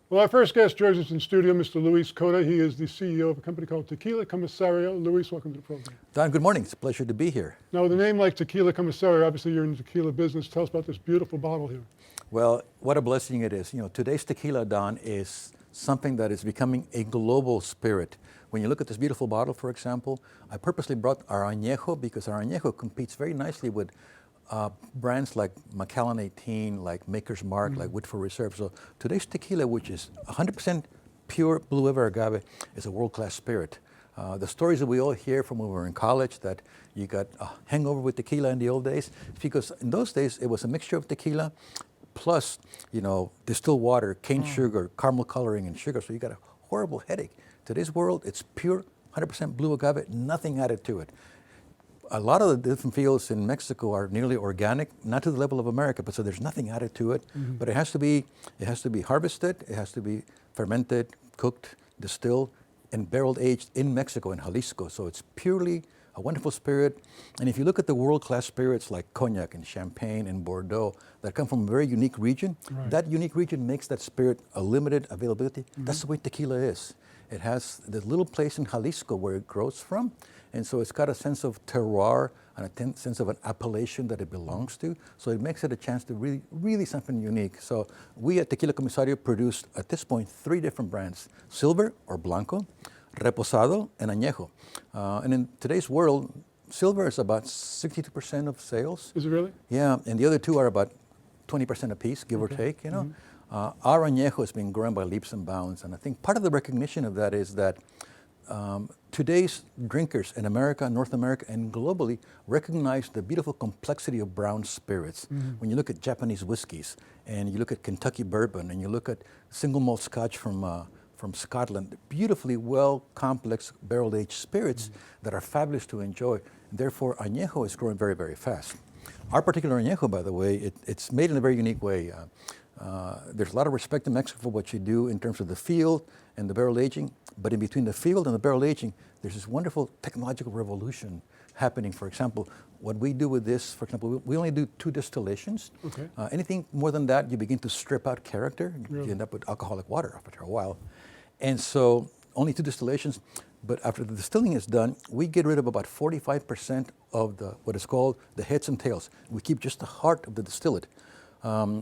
Well, our first guest joins us in studio, Mr. Luis Cota. He is the CEO of a company called Tequila Comisario. Luis, welcome to the program. Don, good morning. It's a pleasure to be here. Now, with a name like Tequila Comisario, obviously you're in the tequila business. Tell us about this beautiful bottle here. Well, what a blessing it is. You know, today's tequila, Don, is something that is becoming a global spirit. When you look at this beautiful bottle, for example, I purposely brought our añejo because our añejo competes very nicely with brands like Macallan 18, like Maker's Mark, like Woodford Reserve. So today's tequila, which is 100% pure blue river agave, is a world-class spirit. The stories that we all hear from when we were in college that you got a hangover with tequila in the old days, because in those days it was a mixture of tequila plus, you know, distilled water, cane sugar, caramel coloring, and sugar. So you got a horrible headache. Today's world, it's pure 100% blue agave, nothing added to it. A lot of the different fields in Mexico are nearly organic, not to the level of America, but so there's nothing added to it. But it has to be harvested, it has to be fermented, cooked, distilled, and barrel aged in Mexico, in Jalisco. So it's purely a wonderful spirit. And if you look at the world-class spirits like cognac and champagne and Bordeaux that come from a very unique region, that unique region makes that spirit a limited availability. That's the way tequila is. It has this little place in Jalisco where it grows from, and so it's got a sense of terroir and a sense of an appellation that it belongs to. So it makes it a chance to really something unique. So we at Tequila Comisario produced, at this point, 3 different brands: Silver or Blanco, Reposado, and Añejo. And in today's world, Silver is about 62% of sales. Is it really? Yeah, and the other 2 are about 20% apiece, give or take, you know. Our añejo has been growing by leaps and bounds, and I think part of the recognition of that is that today's drinkers in America, North America, and globally recognize the beautiful complexity of brown spirits. When you look at Japanese whiskeys, and you look at Kentucky bourbon, and you look at single malt Scotch from Scotland, beautifully well complex barrel-aged spirits that are fabulous to enjoy. Therefore, añejo is growing very, very fast. Our particular añejo, by the way, it's made in a very unique way. There's a lot of respect in Mexico for what you do in terms of the field and the barrel aging, but in between the field and the barrel aging, there's this wonderful technological revolution happening. For example, what we do with this, for example, we only do 2 distillations. Anything more than that, you begin to strip out character. You end up with alcoholic water after a while. And so only 2 distillations, but after the distilling is done, we get rid of about 45% of what is called the heads and tails. We keep just the heart of the distillate,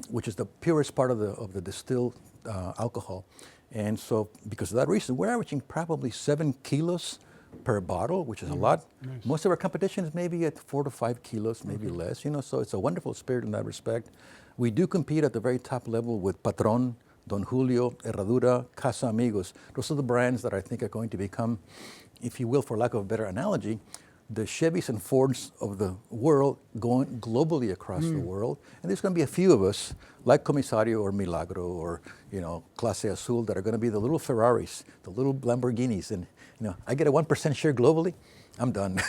which is the purest part of the distilled alcohol. And so because of that reason, we're averaging probably 7 kilos per bottle, which is a lot. Most of our competition is maybe at 4 to 5 kilos, maybe less, you know, so it's a wonderful spirit in that respect. We do compete at the very top level with Patron, Don Julio, Herradura, Casa Amigos. Those are the brands that I think are going to become, if you will, for lack of a better analogy, the Chevys and Fords of the world going globally across the world. And there's going to be a few of us, like Comisario or Milagro or, you know, Clase Azul, that are going to be the little Ferraris, the little Lamborghinis. And, you know, I get a 1% share globally, I'm done.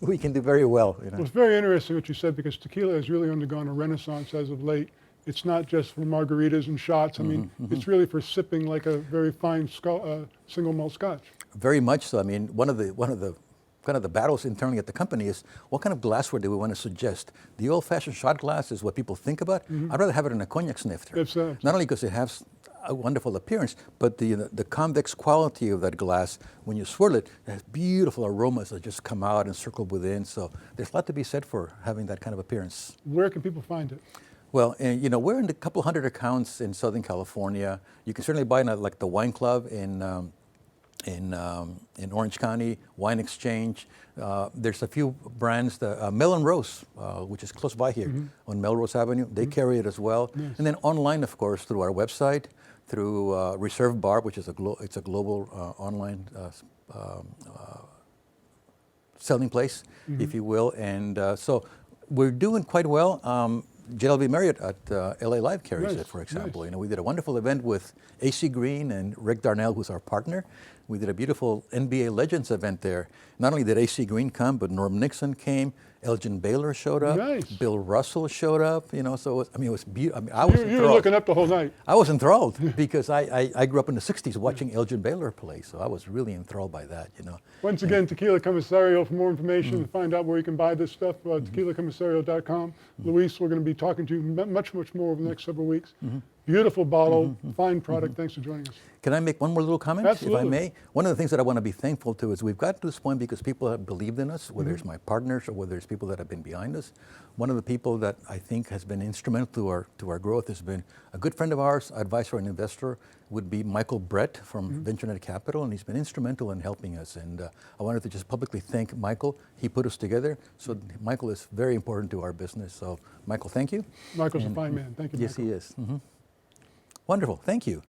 we can do very well. You know? Well, it's very interesting what you said, because tequila has really undergone a renaissance as of late. It's not just for margaritas and shots. I mean, it's really for sipping like a very fine single malt Scotch. Very much so. I mean, one of the battles internally at the company is what kind of glassware do we want to suggest? The old-fashioned shot glass is what people think about. I'd rather have it in a cognac snifter. Not only because it has a wonderful appearance, but the convex quality of that glass, when you swirl it, it has beautiful aromas that just come out and circle within. So there's a lot to be said for having that kind of appearance. Where can people find it? Well, you know, we're in a couple hundred accounts in Southern California. You can certainly buy it at like the Wine Club in Orange County, Wine Exchange. There's a few brands, Melon Rose, which is close by here on Melrose Avenue. They carry it as well. And then online, of course, through our website, through Reserve Bar, which is it's a global online selling place, if you will. And so we're doing quite well. JLV Marriott at LA Live carries it, for example. You know, we did a wonderful event with AC Green and Rick Darnell, who's our partner. We did a beautiful NBA Legends event there. Not only did AC Green come, but Norm Nixon came, Elgin Baylor showed up, Bill Russell showed up, you know, so it was, I mean, it was beautiful. I mean, I was enthralled. You were looking up the whole night. I was enthralled because I grew up in the 60s watching Elgin Baylor play, so I was really enthralled by that, you know. Once again, Tequila Comisario. For more information and find out where you can buy this stuff, tequilacomisario.com. Luis, we're going to be talking to you much more over the next several weeks. Beautiful bottle, fine product. Thanks for joining us. Can I make one more little comment, Absolutely. if I may? One of the things that I want to be thankful to is we've gotten to this point because people have believed in us, whether it's my partners or whether it's people that have been behind us. One of the people that I think has been instrumental to our growth has been a good friend of ours, advisor and investor, would be Michael Brett from VentureNet Capital, and he's been instrumental in helping us. And I wanted to just publicly thank Michael. He put us together, so Michael is very important to our business. So, Michael, thank you. Michael's a fine man. Thank you, Yes, Michael. he is. Wonderful. Thank you.